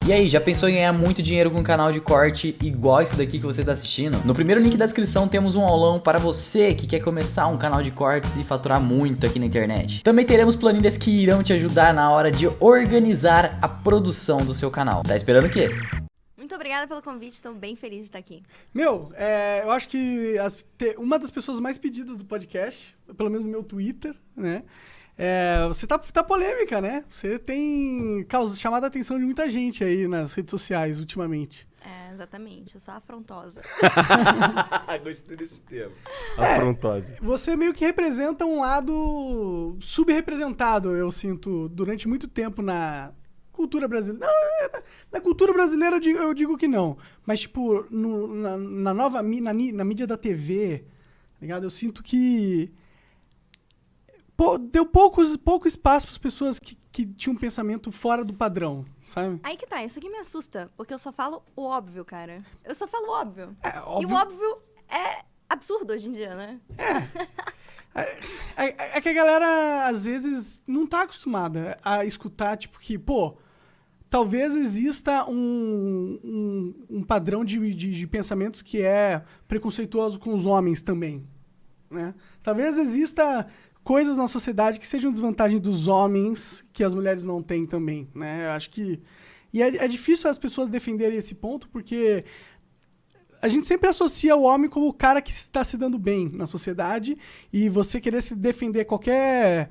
E aí, já pensou em ganhar muito dinheiro com um canal de corte igual esse daqui que você tá assistindo? No primeiro link da descrição temos um aulão para você que quer começar um canal de cortes e faturar muito aqui na internet. Também teremos planilhas que irão te ajudar na hora de organizar a produção do seu canal. Tá esperando o quê? Muito obrigada pelo convite, estou bem feliz de estar aqui. Eu acho que uma das pessoas mais pedidas do podcast, pelo menos no meu Twitter, né? Você tá polêmica, né? Você tem chamado a atenção de muita gente aí nas redes sociais ultimamente. Exatamente. Eu sou afrontosa. Gostei desse termo. Afrontosa. Você meio que representa um lado subrepresentado, eu sinto, durante muito tempo na cultura brasileira. Não, na cultura brasileira eu digo que não. Mas, tipo, na mídia da TV, tá ligado? Eu sinto que deu pouco espaço para as pessoas que tinham um pensamento fora do padrão, sabe? Aí que tá, isso aqui me assusta, porque eu só falo o óbvio, cara. Eu só falo o óbvio. Óbvio. E o óbvio é absurdo hoje em dia, né? É que a galera, às vezes, não tá acostumada a escutar, tipo, que, talvez exista um padrão de pensamentos que é preconceituoso com os homens também, né? Talvez exista coisas na sociedade que sejam desvantagem dos homens que as mulheres não têm também, né? Eu acho que... E é difícil as pessoas defenderem esse ponto, porque a gente sempre associa o homem como o cara que está se dando bem na sociedade, e você querer se defender qualquer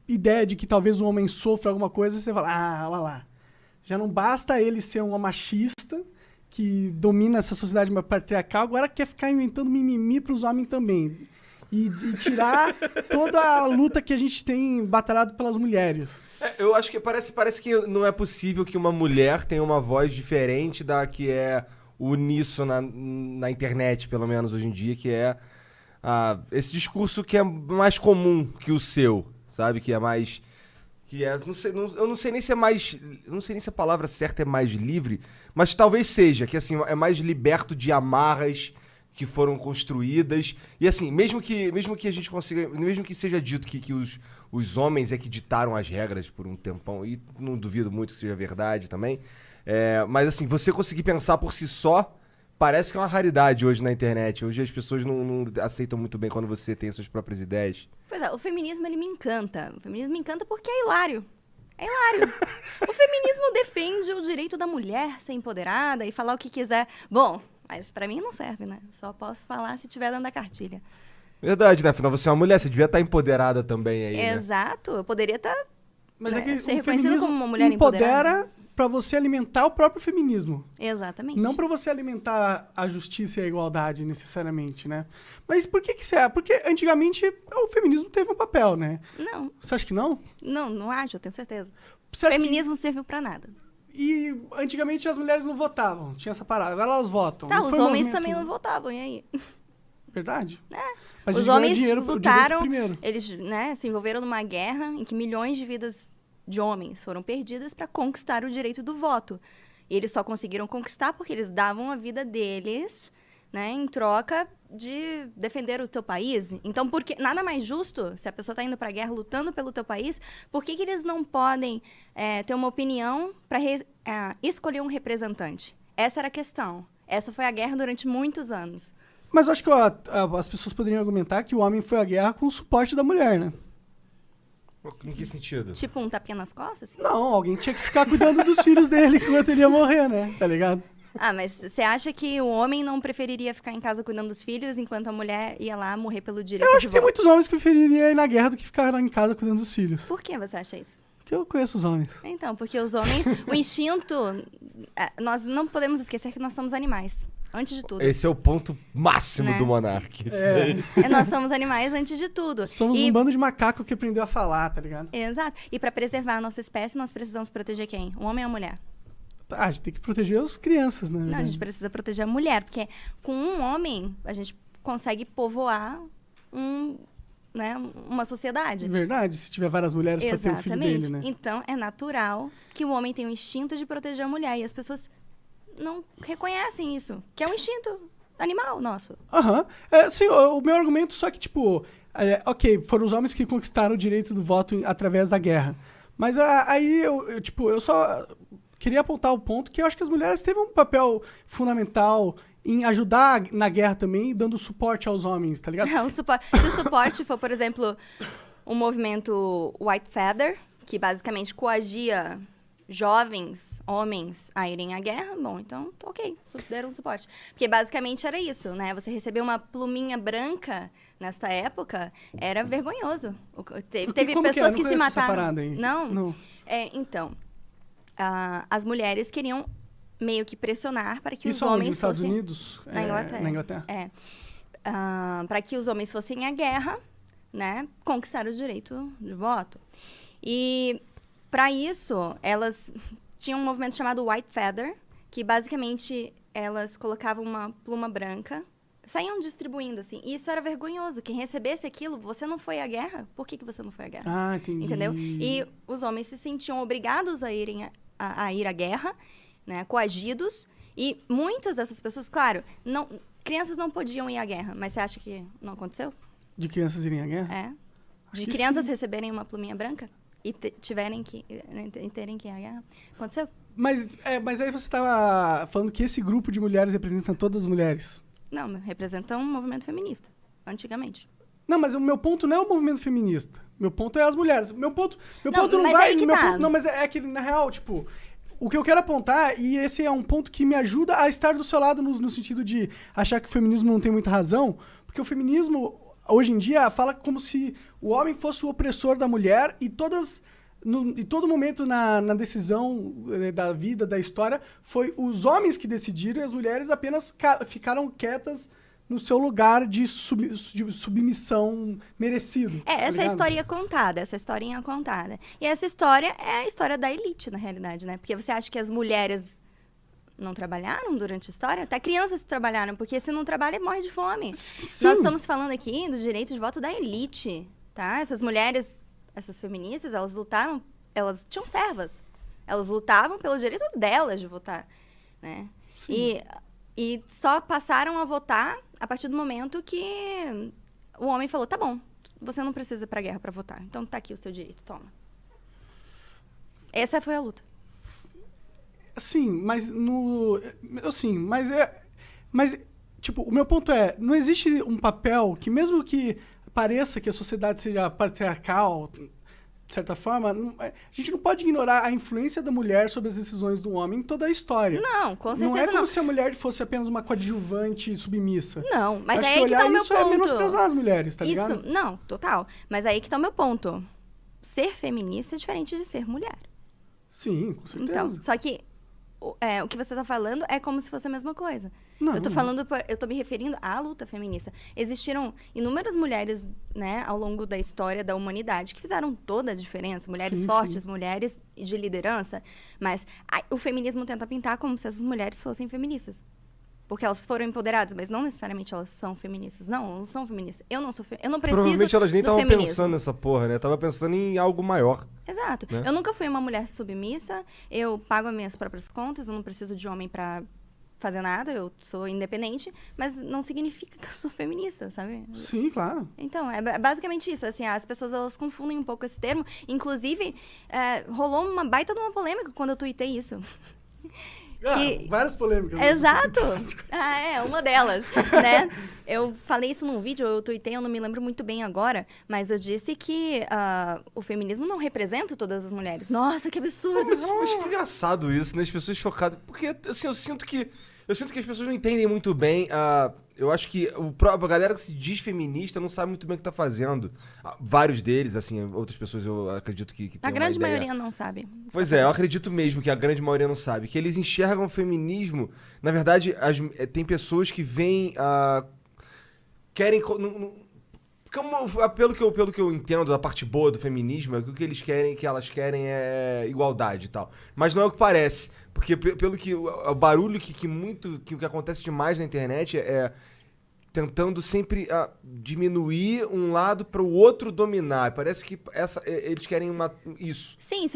ideia de que talvez o homem sofra alguma coisa, você fala, olha lá. Já não basta ele ser um machista que domina essa sociedade patriarcal, agora quer ficar inventando mimimi para os homens também. E tirar toda a luta que a gente tem batalhado pelas mulheres. Eu acho que parece que não é possível que uma mulher tenha uma voz diferente da que é uníssona na internet, pelo menos hoje em dia, que é esse discurso que é mais comum que o seu, sabe? Que é mais... eu não sei nem se é mais... Eu não sei nem se a palavra certa é mais livre, mas talvez seja, que assim, é mais liberto de amarras que foram construídas. E assim, mesmo que a gente consiga... Mesmo que seja dito que os homens é que ditaram as regras por um tempão, e não duvido muito que seja verdade também, mas assim, você conseguir pensar por si só, parece que é uma raridade hoje na internet. Hoje as pessoas não aceitam muito bem quando você tem suas próprias ideias. Pois é, o feminismo, ele me encanta. O feminismo me encanta porque é hilário. É hilário. O feminismo defende o direito da mulher ser empoderada e falar o que quiser. Bom, mas pra mim não serve, né? Só posso falar se tiver dentro da cartilha. Verdade, né? Afinal, você é uma mulher, você devia estar empoderada também aí, Exato. Eu poderia estar que ser reconhecida como uma mulher empoderada. Empodera pra você alimentar o próprio feminismo. Exatamente. Não pra você alimentar a justiça e a igualdade, necessariamente, né? Mas por que isso é? Porque antigamente o feminismo teve um papel, né? Não. Você acha que não? Não acho, eu tenho certeza. Você O acha feminismo serviu pra nada. E antigamente as mulheres não votavam, tinha essa parada. Agora elas votam. Tá, Não os foi homens movimento- também não votavam, e aí? Verdade? Mas Os eles ganham homens dinheiro, o direito lutaram, primeiro. eles se envolveram numa guerra em que milhões de vidas de homens foram perdidas para conquistar o direito do voto. E eles só conseguiram conquistar porque eles davam a vida deles, né, em troca de defender o teu país. Então, porque nada mais justo, se a pessoa está indo para a guerra lutando pelo teu país, por que eles não podem ter uma opinião para escolher um representante? Essa era a questão. Essa foi a guerra durante muitos anos. Mas eu acho que as pessoas poderiam argumentar que o homem foi à guerra com o suporte da mulher, né? Em que sentido? Tipo um tapinha nas costas? Assim? Não, alguém tinha que ficar cuidando dos filhos dele enquanto ele ia morrer, né? Tá ligado? Mas você acha que o homem não preferiria ficar em casa cuidando dos filhos enquanto a mulher ia lá morrer pelo direito Eu acho de que tem voto? muitos homens que prefeririam ir na guerra do que ficar lá em casa cuidando dos filhos. Por que você acha isso? Porque eu conheço os homens. Então, porque os homens, o instinto, nós não podemos esquecer que nós somos animais, antes de tudo. Esse é o ponto máximo Né? do Monark. Isso daí. Nós somos animais antes de tudo. Somos um bando de macaco que aprendeu a falar, tá ligado? Exato. E para preservar a nossa espécie, nós precisamos proteger quem? O homem ou a mulher? A gente tem que proteger as crianças, né? Não, a gente precisa proteger a mulher, porque com um homem a gente consegue povoar uma sociedade. Verdade, se tiver várias mulheres pra ter o filho dele, né? Então, é natural que o homem tenha o instinto de proteger a mulher. E as pessoas não reconhecem isso, que é um instinto animal nosso. Aham. Sim, o meu argumento só que, tipo... ok, foram os homens que conquistaram o direito do voto através da guerra. Mas aí eu só queria apontar o ponto que eu acho que as mulheres teve um papel fundamental em ajudar na guerra também, dando suporte aos homens, tá ligado? Se o suporte for, por exemplo, um movimento White Feather, que basicamente coagia jovens homens a irem à guerra, bom, então, ok, deram suporte. Porque basicamente era isso, né? Você receber uma pluminha branca nesta época era vergonhoso. Teve Como pessoas que que se essa mataram. parada aí? Não? Então, as mulheres queriam meio que pressionar para que Isso os onde? homens Nos Estados fossem... Unidos? Na Inglaterra. Na Inglaterra. Para que os homens fossem à guerra, né? Conquistar o direito de voto. E, para isso, elas tinham um movimento chamado White Feather, que, basicamente, elas colocavam uma pluma branca, saíam distribuindo, assim. E isso era vergonhoso. Quem recebesse aquilo, você não foi à guerra? Por que você não foi à guerra? Ah, entendi. Entendeu? E os homens se sentiam obrigados a ir à guerra, né, coagidos, e muitas dessas pessoas, claro, crianças não podiam ir à guerra, mas você acha que não aconteceu? De crianças irem à guerra? É. Acho De que crianças sim. receberem uma pluminha branca e terem que ir à guerra? Aconteceu? Mas aí você estava falando que esse grupo de mulheres representa todas as mulheres. Não, representam um movimento feminista, antigamente. Não, mas o meu ponto não é o movimento feminista. Meu ponto é as mulheres. Meu ponto não mas vai... aí que meu tá. ponto, não, mas é que, na real, tipo... O que eu quero apontar, e esse é um ponto que me ajuda a estar do seu lado no sentido de achar que o feminismo não tem muita razão, porque o feminismo, hoje em dia, fala como se o homem fosse o opressor da mulher e todo momento na decisão da vida, da história, foi os homens que decidiram e as mulheres apenas ficaram quietas no seu lugar de submissão merecido. tá Essa é a ligado? historinha contada, essa historinha contada. E essa história é a história da elite, na realidade, né? Porque você acha que as mulheres não trabalharam durante a história? Até crianças trabalharam, porque se não trabalha, morre de fome. Sim. Nós estamos falando aqui do direito de voto da elite, tá? Essas mulheres, essas feministas, elas lutaram, elas tinham servas. Elas lutavam pelo direito delas de votar, né? Sim. E só passaram a votar a partir do momento que o homem falou, tá bom, você não precisa ir pra guerra pra votar. Então tá aqui o seu direito, toma. Essa foi a luta. Sim, mas mas tipo, o meu ponto é, não existe um papel que mesmo que pareça que a sociedade seja patriarcal, de certa forma, a gente não pode ignorar a influência da mulher sobre as decisões do homem em toda a história. Não, com Não certeza é como não. se a mulher fosse apenas uma coadjuvante submissa. Não, mas Acho é que aí que tá olhar o meu isso é ponto. menosprezar as mulheres, tá ligado? Isso, não, total. Mas aí que tá o meu ponto. Ser feminista é diferente de ser mulher. Sim, com certeza. Então, só que o que você tá falando é como se fosse a mesma coisa. Não, Eu tô me referindo à luta feminista. Existiram inúmeras mulheres, né, ao longo da história da humanidade que fizeram toda a diferença. Mulheres Sim, fortes, sim. mulheres de liderança. Mas o feminismo tenta pintar como se essas mulheres fossem feministas. Porque elas foram empoderadas, mas não necessariamente elas são feministas. Não são feministas. Eu não preciso Provavelmente elas nem do estavam feminismo. pensando nessa porra, né? Tava pensando em algo maior. Exato. Né? Eu nunca fui uma mulher submissa, eu pago as minhas próprias contas, eu não preciso de homem pra fazer nada, eu sou independente, mas não significa que eu sou feminista, sabe? Sim, claro. Então, é basicamente isso, assim, as pessoas, elas confundem um pouco esse termo, inclusive, rolou uma baita de uma polêmica quando eu tuitei isso. Várias polêmicas. né? Exato! Uma delas, né? Eu falei isso num vídeo, eu tuitei, eu não me lembro muito bem agora, mas eu disse que o feminismo não representa todas as mulheres. Nossa, que absurdo! Mas que engraçado isso, né? As pessoas chocadas. Porque, assim, eu sinto que as pessoas não entendem muito bem. Eu acho que a galera que se diz feminista não sabe muito bem o que tá fazendo. Vários deles, assim, outras pessoas eu acredito que tem A uma grande ideia. maioria não sabe. Pois é, eu acredito mesmo que a grande maioria não sabe. Que eles enxergam o feminismo... Na verdade, tem pessoas que veem... querem... Pelo que eu entendo da parte boa do feminismo, é que o que elas querem é igualdade e tal. Mas não é o que parece. Porque pelo que... O barulho que o que acontece demais na internet é tentando sempre diminuir um lado para o outro dominar. Parece que eles querem isso. Sim,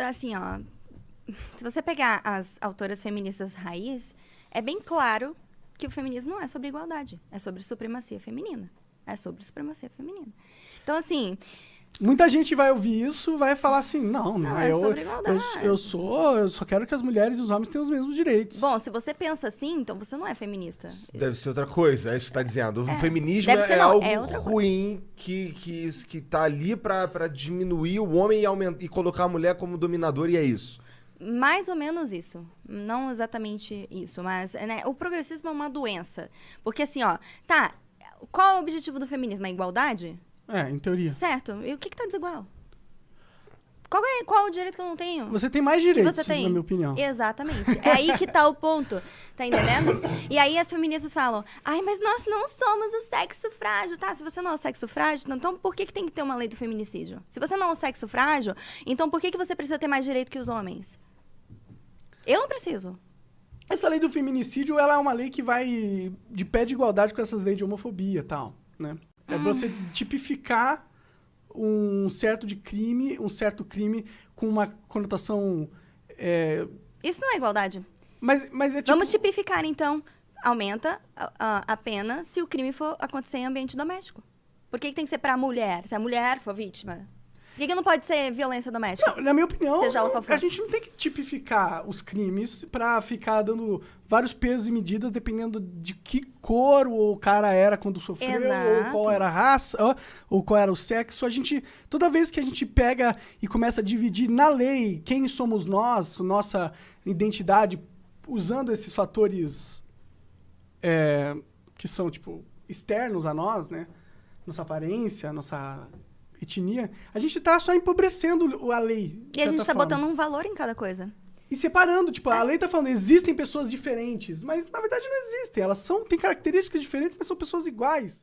assim, ó. Se você pegar as autoras feministas raiz, é bem claro que o feminismo não é sobre igualdade, é sobre supremacia feminina. É sobre supremacia feminina. Então, assim, Muita gente vai ouvir isso, vai falar assim, não, Não, é é sobre igualdade. eu só quero que as mulheres e os homens tenham os mesmos direitos. Bom, se você pensa assim, então você não é feminista. Deve ser outra coisa, é isso que você tá dizendo. O feminismo Deve ser é não, algo é outra coisa. ruim que tá ali pra diminuir o homem e colocar a mulher como dominadora, e é isso. Mais ou menos isso. Não exatamente isso, mas né, o progressismo é uma doença. Porque assim, ó, tá, qual é o objetivo do feminismo? A igualdade? Em teoria. Certo. E o que tá desigual? Qual é o direito que eu não tenho? Você tem mais Que direitos, você tem? na minha opinião. Exatamente. É aí que tá o ponto. Tá entendendo? E aí as feministas falam, ai, mas nós não somos o sexo frágil, tá? Se você não é o sexo frágil, então por que tem que ter uma lei do feminicídio? Se você não é o sexo frágil, então por que você precisa ter mais direito que os homens? Eu não preciso. Essa lei do feminicídio, ela é uma lei que vai de pé de igualdade com essas leis de homofobia e tal, né? É você tipificar um certo crime com uma conotação... Isso não é igualdade. Mas é tipo... Vamos tipificar, então. Aumenta a pena se o crime for acontecer em ambiente doméstico. Por que tem que ser pra mulher? Se a mulher for vítima? Por que não pode ser violência doméstica? Não, na minha opinião, Seja ela qual for. a gente não tem que tipificar os crimes pra ficar dando vários pesos e medidas dependendo de que cor o cara era quando sofreu, Exato. ou qual era a raça, ou qual era o sexo. Toda vez que a gente pega e começa a dividir na lei quem somos nós, nossa identidade, usando esses fatores que são, tipo, externos a nós, né? Nossa aparência, nossa etnia, a gente tá só empobrecendo a lei. E a gente tá botando um valor em cada coisa. E separando, tipo, a lei tá falando, existem pessoas diferentes, mas na verdade não existem. Elas têm características diferentes, mas são pessoas iguais.